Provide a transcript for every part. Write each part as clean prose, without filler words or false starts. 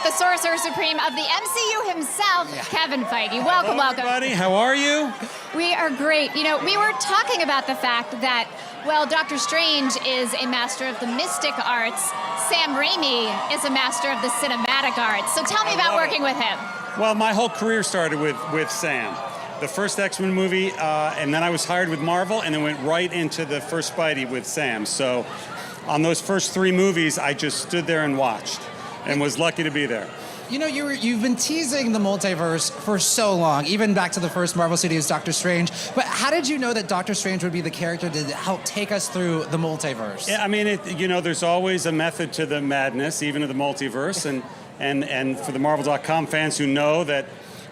with the Sorcerer Supreme of the MCU himself, Kevin Feige. Welcome, welcome. Everybody, how are you? We are great. You know, we were talking about the fact that, well, Doctor Strange is a master of the mystic arts. Sam Raimi is a master of the cinematic arts. So tell me about working with him. Well, my whole career started with Sam. The first X-Men movie, and then I was hired with Marvel, and then went right into the first Spidey with Sam. So on those first 3 movies, I just stood there and watched, and was lucky to be there. You know, you've been teasing the multiverse for so long, even back to the first Marvel Studios Doctor Strange. But how did you know that Doctor Strange would be the character to help take us through the multiverse? I mean, you know, there's always a method to the madness, even of the multiverse, and for the Marvel.com fans who know that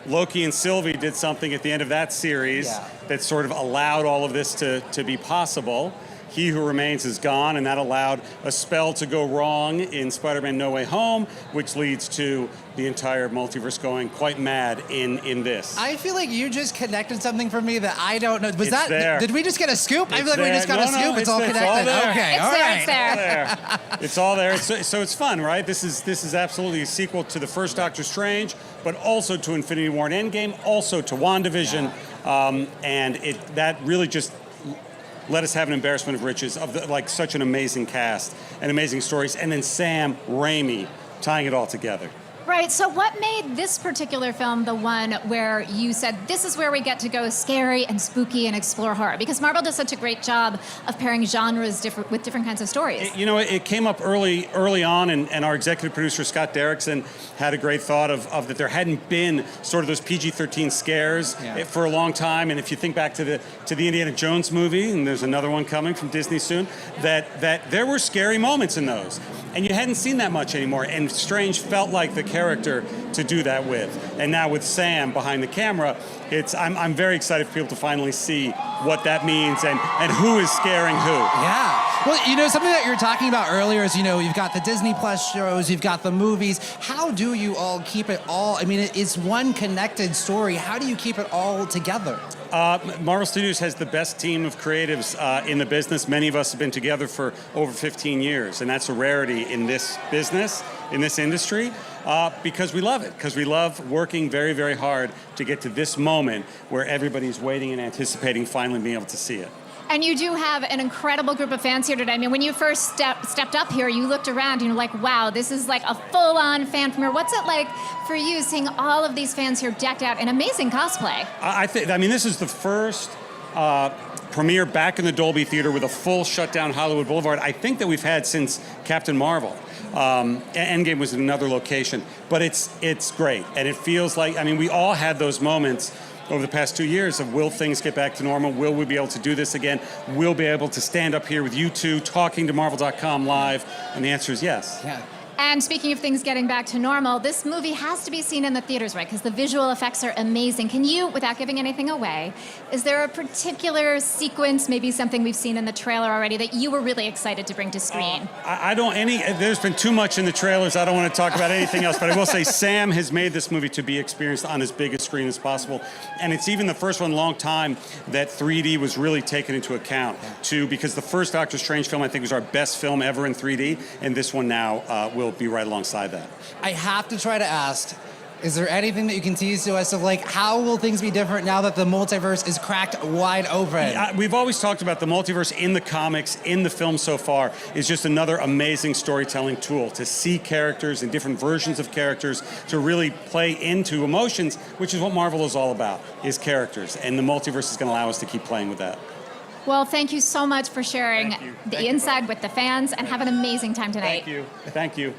Loki and Sylvie did something at the end of that series that sort of allowed all of this to be possible. He Who Remains is gone, and that allowed a spell to go wrong in Spider-Man No Way Home, which leads to the entire multiverse going quite mad in this. I feel like you just connected something for me that I don't know. Was It's that there. Did we just get a scoop? I feel like there. we just got a scoop. It's all connected. all there. Okay, It's all there, right. it's there. It's all there. So it's fun, right? This is absolutely a sequel to the first Doctor Strange, but also to Infinity War and Endgame, also to WandaVision, and that really just let us have an embarrassment of riches of like such an amazing cast and amazing stories, and then Sam Raimi tying it all together. Right, so what made this particular film the one where you said, this is where we get to go scary and spooky and explore horror? Because Marvel does such a great job of pairing genres with different kinds of stories. You know, it came up early on, and our executive producer, Scott Derrickson, had a great thought of that there hadn't been sort of those PG-13 scares for a long time. And if you think back to the Indiana Jones movie, and there's another one coming from Disney soon, that there were scary moments in those. And you hadn't seen that much anymore, and Strange felt like the character to do that with. And now with Sam behind the camera, I'm very excited for people to finally see what that means and who is scaring who. Yeah. Well, you know, something that you were talking about earlier is, you know, you've got the Disney Plus shows, you've got the movies. How do you all keep it all? I mean, it's one connected story. How do you keep it all together? Marvel Studios has the best team of creatives in the business. Many of us have been together for over 15 years, and that's a rarity in this business, in this industry, because we love it, because we love working very, very hard to get to this moment where everybody's waiting and anticipating finally being able to see it. And you do have an incredible group of fans here today. I mean, when you first stepped up here, you looked around and you're like, wow, this is like a full-on fan premiere. What's it like for you seeing all of these fans here decked out in amazing cosplay? I mean, this is the first premiere back in the Dolby Theater with a full shutdown Hollywood Boulevard, I think, that we've had since Captain Marvel. Endgame was in another location, but it's great. And it feels like, I mean, we all had those moments over the past 2 years of, will things get back to normal? Will we be able to do this again? We'll be able to stand up here with you two talking to Marvel.com live? And the answer is yes. Yeah. And speaking of things getting back to normal, this movie has to be seen in the theaters, right? Because the visual effects are amazing. Can you, without giving anything away, is there a particular sequence, maybe something we've seen in the trailer already, that you were really excited to bring to screen? There's been too much in the trailers. I don't want to talk about anything else, but I will say Sam has made this movie to be experienced on as big a screen as possible. And it's even the first one in a long time that 3D was really taken into account, because the first Doctor Strange film, I think, was our best film ever in 3D, and this one now will be right alongside that. I have to try to ask, is there anything that you can tease to us of, like, how will things be different now that the multiverse is cracked wide open? We've always talked about the multiverse in the comics, in the film so far, is just another amazing storytelling tool to see characters and different versions of characters, to really play into emotions, which is what Marvel is all about, is characters. And the multiverse is going to allow us to keep playing with that. Well, thank you so much for sharing the inside with the fans, and have an amazing time tonight. Thank you. Thank you.